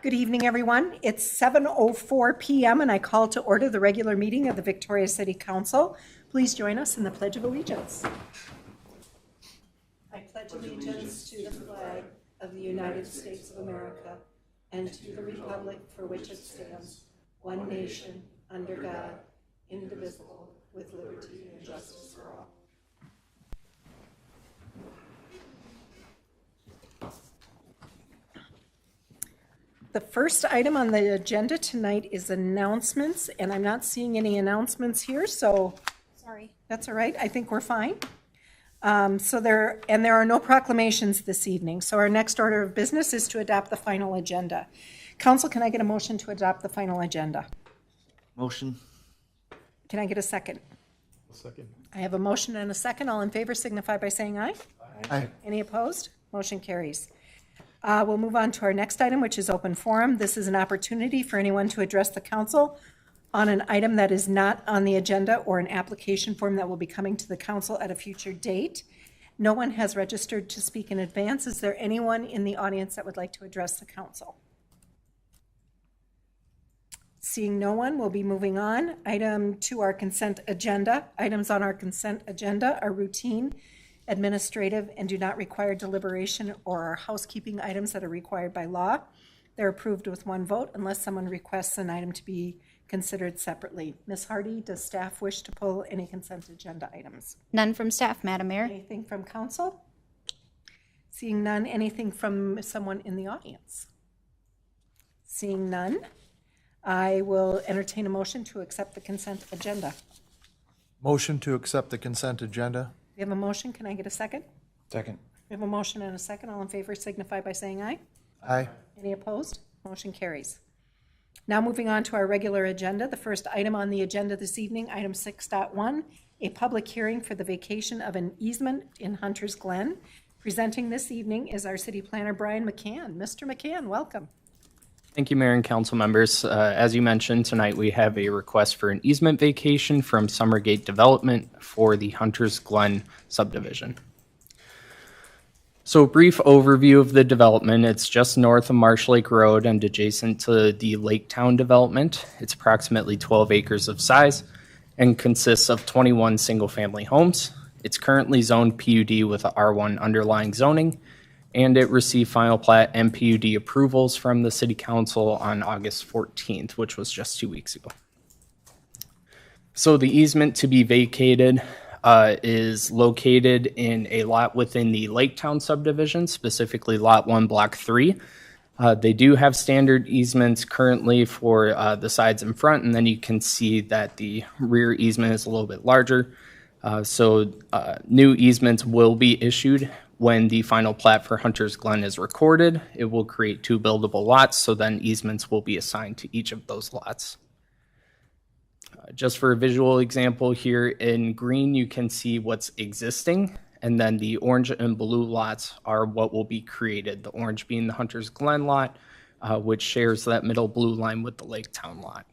Good evening, everyone. It's 7:04 p.m. and I call to order the regular meeting of the Victoria City Council. Please join us in the Pledge of Allegiance. I pledge allegiance to the flag of the United States of America and to the republic for which it stands, one nation, under God, indivisible, with liberty and justice for all. The first item on the agenda tonight is announcements, and I'm not seeing any announcements here, so sorry. That's all right. I think we're fine. There are no proclamations this evening. So our next order of business is to adopt the final agenda. Council, can I get a motion to adopt the final agenda? Motion. Can I get a second? A second. I have a motion and a second. All in favor signify by saying aye. Aye. Any opposed? Motion carries. We'll move on to our next item, which is open forum. This is an opportunity for anyone to address the council on an item that is not on the agenda or an application form that will be coming to the council at a future date. No one has registered to speak in advance. Is there anyone in the audience that would like to address the council? Seeing no one, we'll be moving on. Item to our consent agenda. Items on our consent agenda are routine, administrative, and do not require deliberation or are housekeeping items that are required by law. They're approved with one vote unless someone requests an item to be considered separately. Ms. Hardy, does staff wish to pull any consent agenda items? None from staff, Madam Mayor. Anything from council? Seeing none, anything from someone in the audience? Seeing none, I will entertain a motion to accept the consent agenda. Motion to accept the consent agenda. We have a motion. Can I get a second? Second. We have a motion and a second. All in favor signify by saying aye. Aye. Any opposed? Motion carries. Now moving on to our regular agenda. The first item on the agenda this evening, item 6.1, a public hearing for the vacation of an easement in Hunter's Glen. Presenting this evening is our city planner, Brian McCann. Mr. McCann, welcome. Thank you, Mayor and Council members. As you mentioned, tonight we have a request for an easement vacation from Summergate Development for the Hunters Glen subdivision. So a brief overview of the development. It's just north of Marsh Lake Road and adjacent to the Laketown development. It's approximately 12 acres of size and consists of 21 single-family homes. It's currently zoned PUD with a R1 underlying zoning, and it received final plat and PUD approvals from the City Council on August 14th, which was just 2 weeks ago. So the easement to be vacated is located in a lot within the Laketown subdivision, specifically Lot 1, Block 3. They do have standard easements currently for the sides and front, and then you can see that the rear easement is a little bit larger. So new easements will be issued when the final plat for Hunter's Glen is recorded. It will create 2 buildable lots, so then easements will be assigned to each of those lots. Just for a visual example, here in green you can see what's existing, and then the orange and blue lots are what will be created. The orange being the Hunter's Glen lot, which shares that middle blue line with the Laketown lot.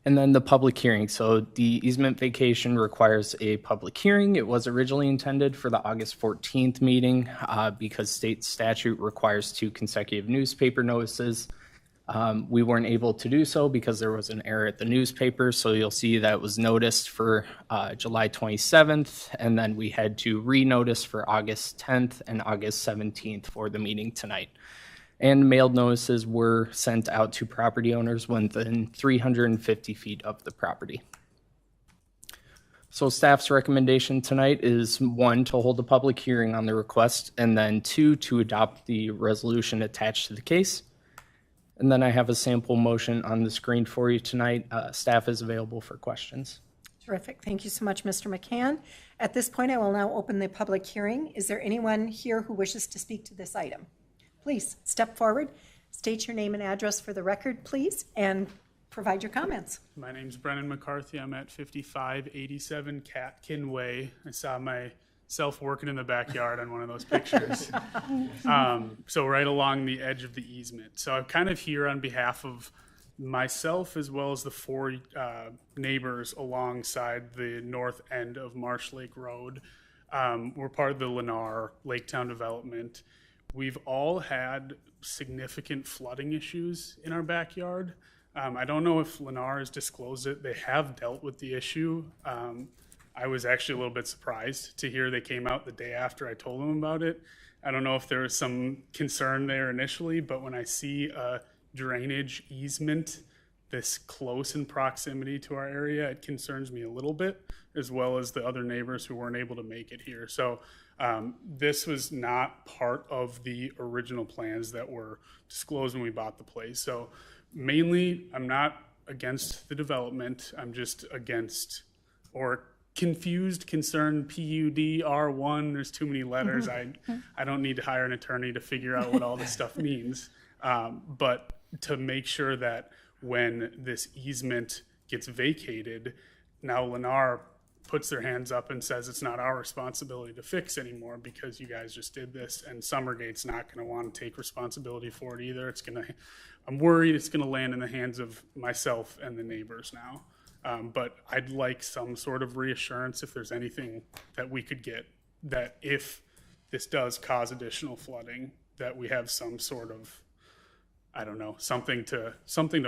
And then the public hearing. So the easement vacation requires a public hearing. It was originally intended for the August 14th meeting because state statute requires 2 consecutive newspaper notices. We weren't able to do so because there was an error at the newspaper. So you'll see that it was noticed for July 27th, and then we had to re-notice for August 10th and August 17th for the meeting tonight. And mailed notices were sent out to property owners within 350 feet of the property. So staff's recommendation tonight is 1, to hold a public hearing on the request, and then 2, to adopt the resolution attached to the case. And then I have a sample motion on the screen for you tonight. Staff is available for questions. Terrific. Thank you so much, Mr. McCann. At this point, I will now open the public hearing. Is there anyone here who wishes to speak to this item? Please step forward, state your name and address for the record, please, and provide your comments. My name's Brennan McCarthy. I'm at 5587 Catkin Way. I saw myself working in the backyard on one of those pictures. So right along the edge of the easement. So I'm kind of here on behalf of myself as well as the 4 neighbors alongside the north end of Marsh Lake Road. We're part of the Lennar Laketown development. we've all had significant flooding issues in our backyard. I don't know if Lennar has disclosed it. They have dealt with the issue. I was actually a little bit surprised to hear they came out the day after I told them about it. I don't know if there was some concern there initially, but when I see a drainage easement this close in proximity to our area, it concerns me a little bit, as well as the other neighbors who weren't able to make it here. So this was not part of the original plans that were disclosed when we bought the place. So mainly, I'm not against the development. I'm just against, or confused, concerned, PUD, R1, there's too many letters. I don't need to hire an attorney to figure out what all this stuff means. But to make sure that when this easement gets vacated, now Lennar puts their hands up and says it's not our responsibility to fix anymore because you guys just did this, and Summergate's not going to want to take responsibility for it either. I'm worried it's going to land in the hands of myself and the neighbors now. But I'd like some sort of reassurance if there's anything that we could get, that if this does cause additional flooding, that we have some sort of, I don't know, something to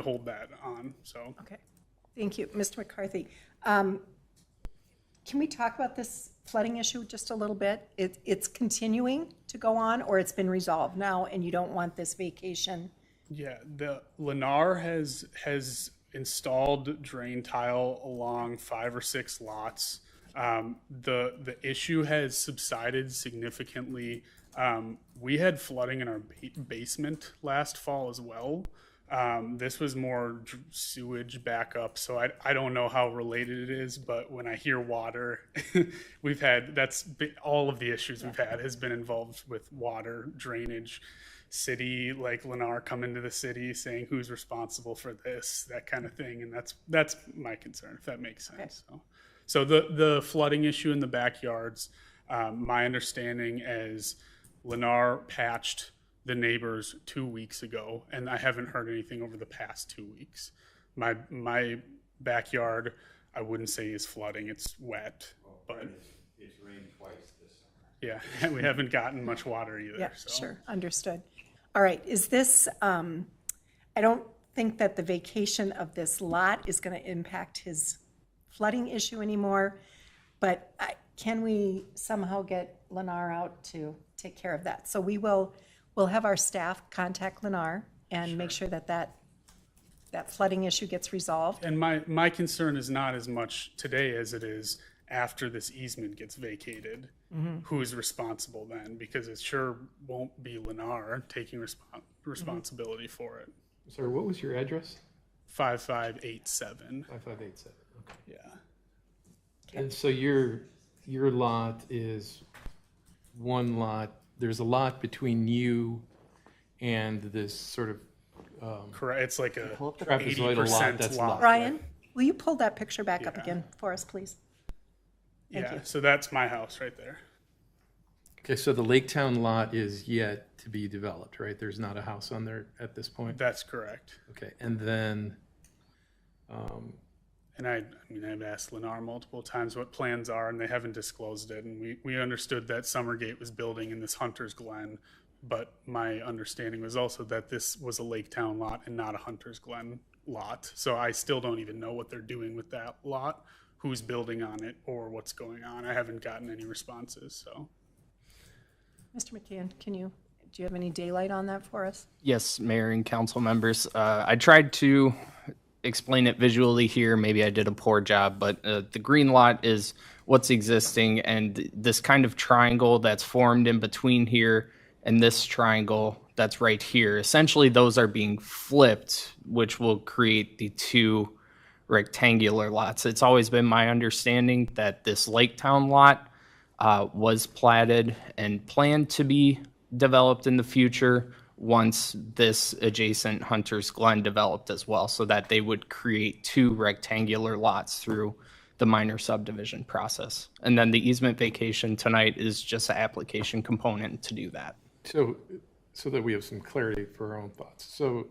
hold that on. So Okay, thank you. Mr. McCarthy, can we talk about this flooding issue just a little bit? It's continuing to go on, or it's been resolved now and you don't want this vacation? yeah, the Lennar has installed drain tile along 5 or 6 lots. The issue has subsided significantly. We had flooding in our basement last fall as well. This was more sewage backup, so I don't know how related it is, but when I hear water, all of the issues we've had has been involved with water, drainage, city, like Lennar come into the city saying who's responsible for this, that kind of thing, and that's my concern, if that makes sense. Okay. So the flooding issue in the backyards, my understanding is Lennar patched the neighbors 2 weeks ago, and I haven't heard anything over the past 2 weeks. My backyard, I wouldn't say is flooding; it's wet, but it's rained twice this summer. yeah, we haven't gotten much water either. Yeah, so. sure, understood. All right, is this, I don't think that the vacation of this lot is going to impact his flooding issue anymore, but can we somehow get Lennar out to take care of that? So we'll have our staff contact Lennar and make sure that flooding issue gets resolved. And my concern is not as much today as it is after this easement gets vacated. Who's responsible then? Because it sure won't be Lennar taking responsibility for it. Sorry, what was your address? 5587. 5587. Okay. Yeah. And so your lot is one lot. There's a lot between you and this sort of Correct. It's like a trapezoidal lot 80% that's lot. locked. Brian, will you pull that picture back up Yeah. again for us, please? Thank Yeah. you. So that's my house right there. Okay, so the Laketown lot is yet to be developed, right? There's not a house on there at this point? That's correct. Okay, and then, And I mean, I've asked Lennar multiple times what plans are, and they haven't disclosed it. And we understood that Summergate was building in this Hunter's Glen, but my understanding was also that this was a Laketown lot and not a Hunter's Glen lot. So I still don't even know what they're doing with that lot, who's building on it, or what's going on. I haven't gotten any responses, so. Mr. McCann, do you have any daylight on that for us? Yes, Mayor and council members. I tried to explain it visually here. Maybe I did a poor job, but the green lot is what's existing, and this kind of triangle that's formed in between here and this triangle that's right here. Essentially, those are being flipped, which will create the two rectangular lots. It's always been my understanding that this Laketown lot was platted and planned to be developed in the future once this adjacent Hunter's Glen developed as well, so that they would create two rectangular lots through the minor subdivision process. And then the easement vacation tonight is just an application component to do that. so that we have some clarity for our own thoughts. So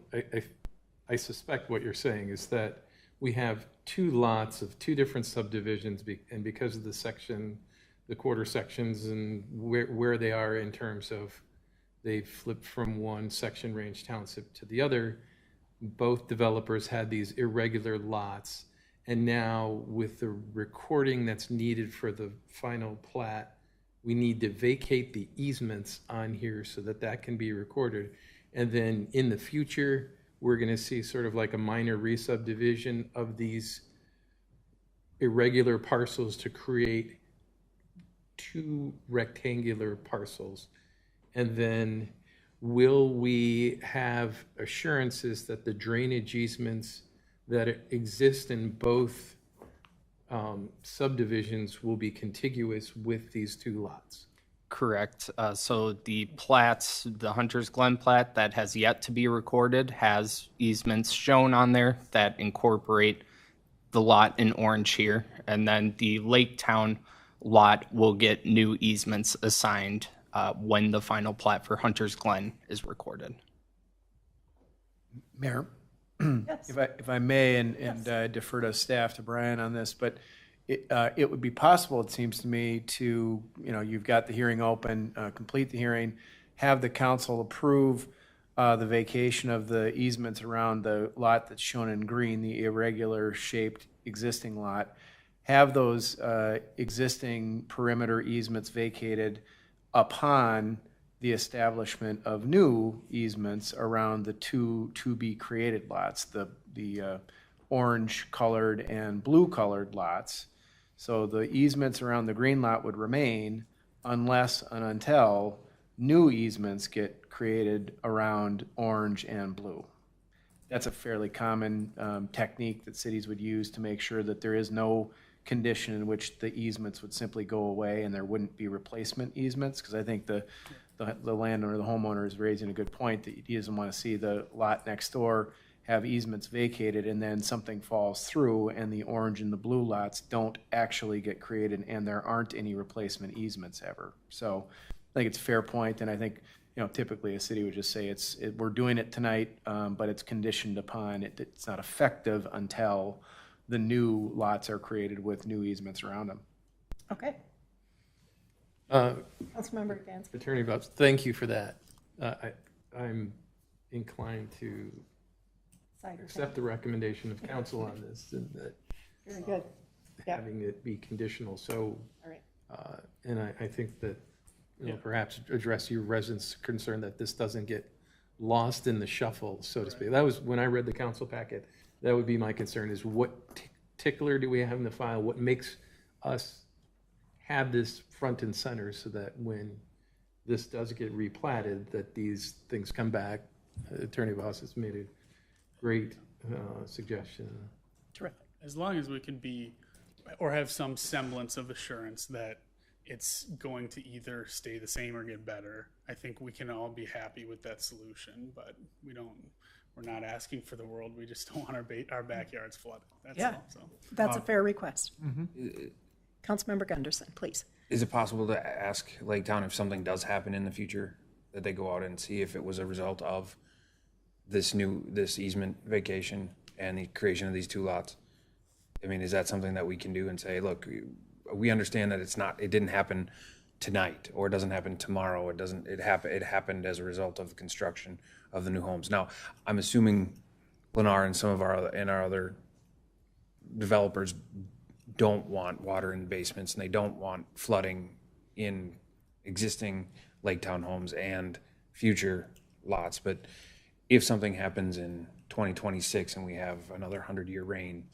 I suspect what you're saying is that we have two lots of two different subdivisions, and because of the quarter sections and where they are in terms of they flipped from one section range township to the other. Both developers had these irregular lots. And now with the recording that's needed for the final plat, we need to vacate the easements on here so that that can be recorded. And then in the future, we're going to see sort of like a minor re-subdivision of these irregular parcels to create two rectangular parcels. And then will we have assurances that the drainage easements that exist in both subdivisions will be contiguous with these two lots? Correct. So the plats, the Hunter's Glen plat that has yet to be recorded has easements shown on there that incorporate the lot in orange here. And then the Lake Town lot will get new easements assigned when the final plat for Hunter's Glen is recorded. Mayor, Yes. if I may, and defer to staff, to Brian on this, but it would be possible, it seems to me, to, you've got the hearing open, complete the hearing, have the council approve the vacation of the easements around the lot that's shown in green, the irregular shaped existing lot, have those existing perimeter easements vacated upon the establishment of new easements around the two to-be-created lots, the orange-colored and blue-colored lots. So the easements around the green lot would remain unless and until new easements get created around orange and blue. That's a fairly common technique that cities would use to make sure that there is no condition in which the easements would simply go away and there wouldn't be replacement easements, because I think the landowner, the homeowner, is raising a good point that he doesn't want to see the lot next door have easements vacated and then something falls through and the orange and the blue lots don't actually get created and there aren't any replacement easements ever. So I think it's a fair point, and I think typically a city would just say we're doing it tonight, but it's conditioned upon it's not effective until the new lots are created with new easements around them. Okay. Councilmember Gansky. Attorney Bobs, thank you for that. I'm inclined to accept the recommendation of council on this, and that Very good. Yeah. having it be conditional. So, All right. and I think that perhaps address your residents' concern that this doesn't get lost in the shuffle, so to speak. That was when I read the council packet. That would be my concern: is what tickler do we have in the file? What makes us have this front and center so that when this does get replatted, that these things come back? Attorney Voss has made a great suggestion. Terrific. As long as we can be, or have some semblance of assurance that it's going to either stay the same or get better, I think we can all be happy with that solution. But we're not asking for the world. We just don't want our backyards flooded. That's Yeah. all. So. That's a fair request. Councilmember Gunderson, please. Is it possible to ask Lake Town if something does happen in the future, that they go out and see if it was a result of this easement vacation and the creation of these two lots? I mean, is that something that we can do and say, look, we understand that it didn't happen tonight, or it doesn't happen tomorrow. It happened as a result of the construction of the new homes. Now, I'm assuming Lennar and some of our other developers don't want water in basements, and they don't want flooding in existing Lake Town homes and future lots. But if something happens in 2026 and we have another 100-year rain,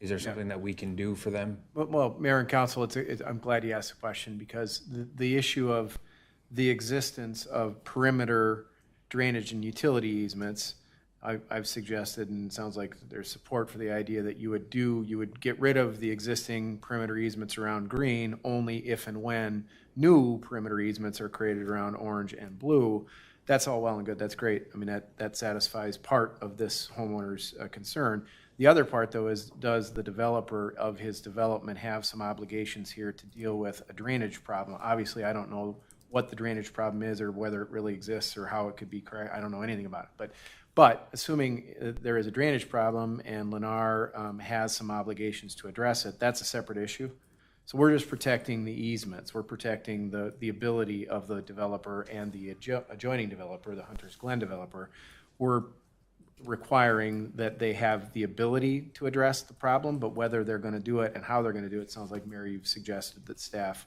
is there something that we can do for them? Well, Mayor and Council, I'm glad you asked the question, because the issue of the existence of perimeter drainage and utility easements, I've suggested, and it sounds like there's support for the idea that you would get rid of the existing perimeter easements around green only if and when new perimeter easements are created around orange and blue. That's all well and good. That's great. I mean, that satisfies part of this homeowner's concern. The other part, though, is does the developer of his development have some obligations here to deal with a drainage problem? Obviously, I don't know what the drainage problem is or whether it really exists or how it could be correct. I don't know anything about it. But assuming there is a drainage problem and Lennar has some obligations to address it, that's a separate issue. So we're just protecting the easements. We're protecting the ability of the developer and the adjoining developer, the Hunter's Glen developer. We're requiring that they have the ability to address the problem, but whether they're going to do it and how they're going to do it, sounds like, Mary, you've suggested that staff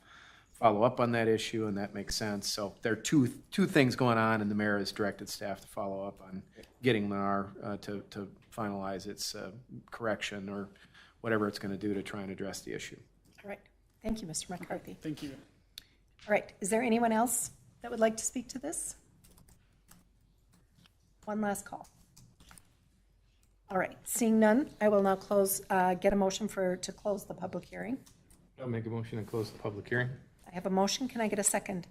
follow up on that issue, and that makes sense. So there are two things going on, and the mayor has directed staff to follow up on getting Lennar to finalize its correction or whatever it's going to do to try and address the issue. All right. Thank you, Mr. McCarthy. Thank you. All right. Is there anyone else that would like to speak to this? One last call. All right. Seeing none, I will now get a motion to close the public hearing. I'll make a motion to close the public hearing. I have a motion. Can I get a second?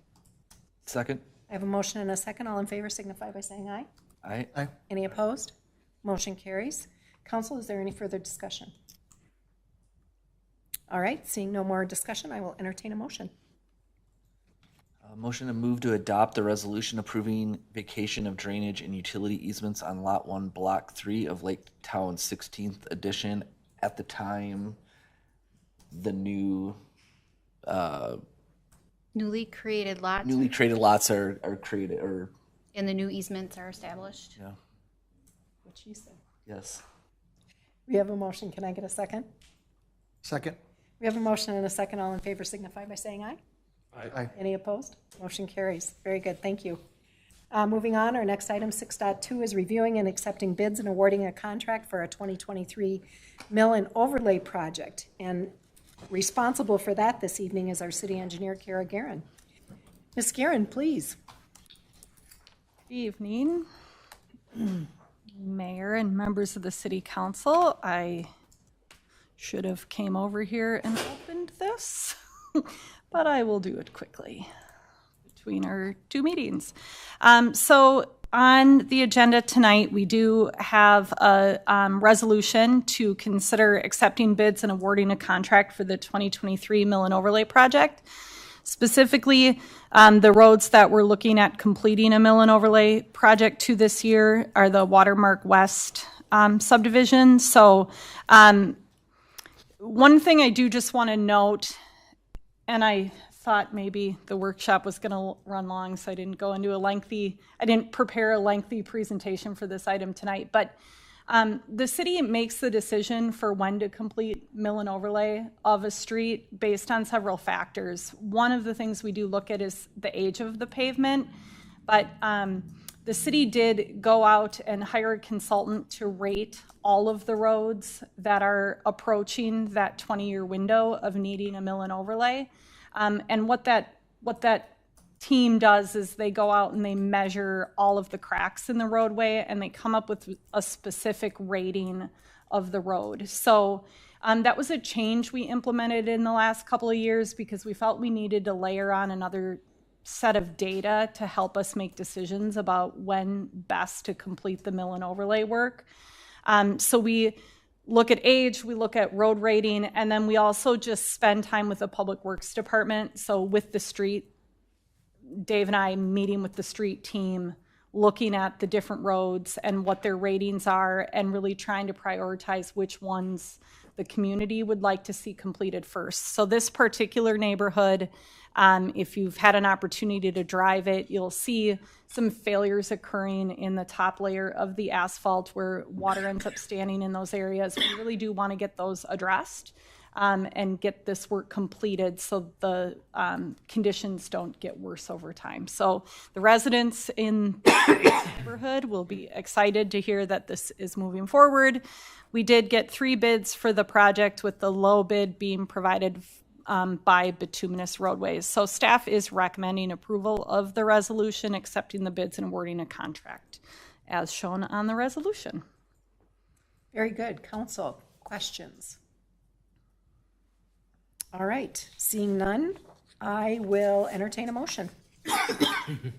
Second. I have a motion and a second. All in favor signify by saying aye. Aye. Any opposed? Motion carries. Council, is there any further discussion? All right, seeing no more discussion, I will entertain a motion. Motion to move to adopt the resolution approving vacation of drainage and utility easements on Lot 1, Block 3 of Lake Town 16th Edition at the time the newly created lots are created, or, and the new easements are established. yeah, What she said. yes. We have a motion. Can I get a second? Second. We have a motion and a second. All in favor signify by saying aye. Aye. Any opposed? Motion carries. Very good. Thank you. Moving on, our next item, 6.2, is reviewing and accepting bids and awarding a contract for a 2023 mill and overlay project. And responsible for that this evening is our city engineer, Kara Guerin. Ms. Guerin, please. Good evening, Mayor and members of the City Council. I should have came over here and opened this, but I will do it quickly between our two meetings. So on the agenda tonight, we do have a resolution to consider accepting bids and awarding a contract for the 2023 Mill and Overlay project. Specifically, the roads that we're looking at completing a mill and overlay project to this year are the Watermark West subdivision. So one thing I do just want to note, and I thought maybe the workshop was going to run long, so I didn't prepare a lengthy presentation for this item tonight, but the city makes the decision for when to complete mill and overlay of a street based on several factors. One of the things we do look at is the age of the pavement, but the city did go out and hire a consultant to rate all of the roads that are approaching that 20-year window of needing a mill and overlay. And what that team does is they go out and they measure all of the cracks in the roadway and they come up with a specific rating of the road. So that was a change we implemented in the last couple of years because we felt we needed to layer on another set of data to help us make decisions about when best to complete the mill and overlay work. So we look at age, we look at road rating, and then we also just spend time with the Public Works Department. So with the street, Dave and I meeting with the street team, looking at the different roads and what their ratings are, and really trying to prioritize which ones the community would like to see completed first. So this particular neighborhood, if you've had an opportunity to drive it, you'll see some failures occurring in the top layer of the asphalt where water ends up standing in those areas. We really do want to get those addressed and get this work completed so the conditions don't get worse over time. So the residents in the neighborhood will be excited to hear that this is moving forward. We did get 3 bids for the project, with the low bid being provided by Bituminous Roadways. So staff is recommending approval of the resolution, accepting the bids and awarding a contract as shown on the resolution. Very good. Council, questions? All right, seeing none, I will entertain a motion. Can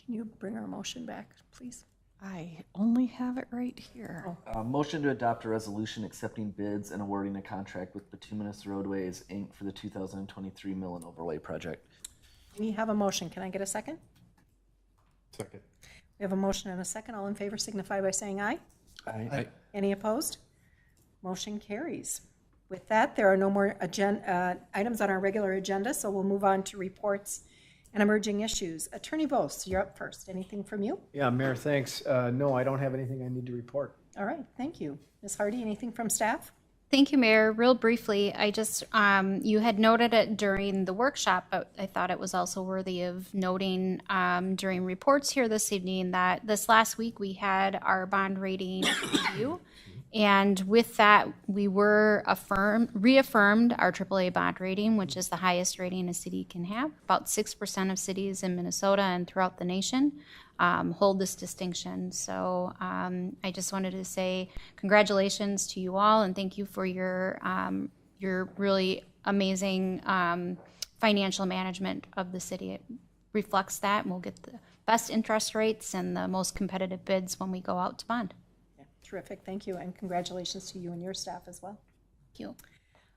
you bring our motion back, please? I only have it right here. Motion to adopt a resolution accepting bids and awarding a contract with Bituminous Roadways, Inc. for the 2023 Mill and Overlay project. We have a motion. Can I get a second? Second. We have a motion and a second. All in favor signify by saying aye. Aye. Any opposed? Motion carries. With that, there are no more items on our regular agenda, so we'll move on to reports and emerging issues. Attorney Vos, you're up first. Anything from you? Yeah, Mayor, thanks. No, I don't have anything I need to report. All right, thank you. Ms. Hardy, anything from staff? Thank you, Mayor. Real briefly, I just, you had noted it during the workshop, but I thought it was also worthy of noting during reports here this evening that this last week we had our bond rating review. And with that, we were reaffirmed our AAA bond rating, which is the highest rating a city can have. About 6% of cities in Minnesota and throughout the nation hold this distinction. So I just wanted to say congratulations to you all and thank you for your really amazing financial management of the city. It reflects that, and we'll get the best interest rates and the most competitive bids when we go out to bond. Terrific, thank you, and congratulations to you and your staff as well. Thank you.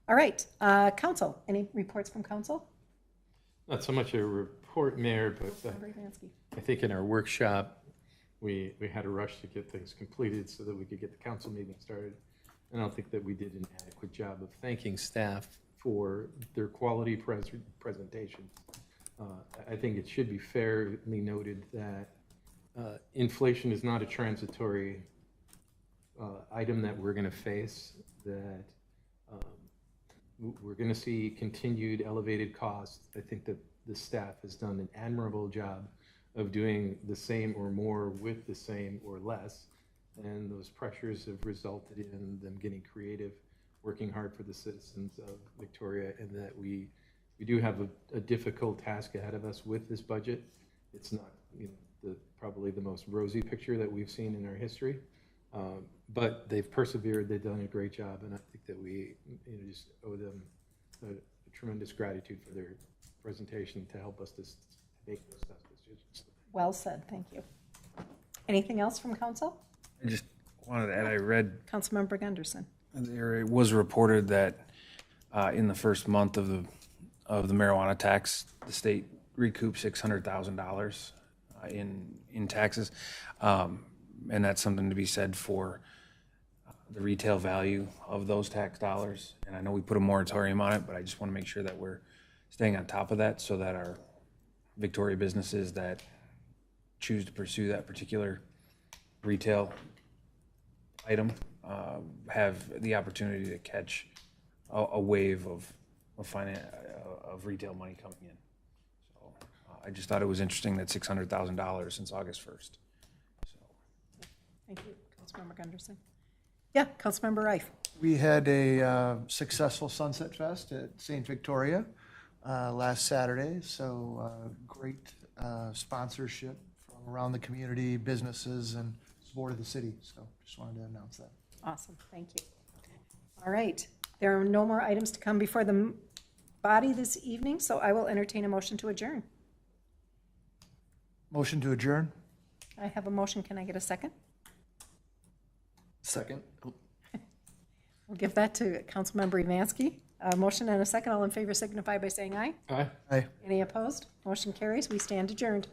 All right, council, any reports from council? Not so much a report, Mayor, but Member Ivansky. I think in our workshop, we had a rush to get things completed so that we could get the council meeting started. And I don't think that we did an adequate job of thanking staff for their quality presentation. I think it should be fairly noted that inflation is not a transitory item that we're going to face, that we're going to see continued elevated costs. I think that the staff has done an admirable job of doing the same or more with the same or less, and those pressures have resulted in them getting creative, working hard for the citizens of Victoria, and that we do have a difficult task ahead of us with this budget. It's not, probably the most rosy picture that we've seen in our history. But they've persevered, they've done a great job, and I think that we just owe them a tremendous gratitude for their presentation to help us to make those tough decisions. Well said, thank you. Anything else from council? I just wanted to add, I read Councilmember Gunderson. there was reported that in the first month of the marijuana tax, the state recouped $600,000 in taxes. And that's something to be said for the retail value of those tax dollars. And I know we put a moratorium on it, but I just want to make sure that we're staying on top of that so that our Victoria businesses that choose to pursue that particular retail item have the opportunity to catch a wave of retail money coming in. So I just thought it was interesting that $600,000 since August 1st. Thank you, Councilmember Gunderson. Yeah, Councilmember Reif. We had a successful Sunset Fest at St. Victoria last Saturday, so great sponsorship from around the community, businesses, and support of the city. So just wanted to announce that. Awesome, thank you. All right, there are no more items to come before the body this evening, so I will entertain a motion to adjourn. Motion to adjourn? I have a motion, can I get a second? Second. We'll give that to Councilmember Ivansky. A motion and a second. All in favor signify by saying aye. Aye. Aye. Any opposed? Motion carries. We stand adjourned.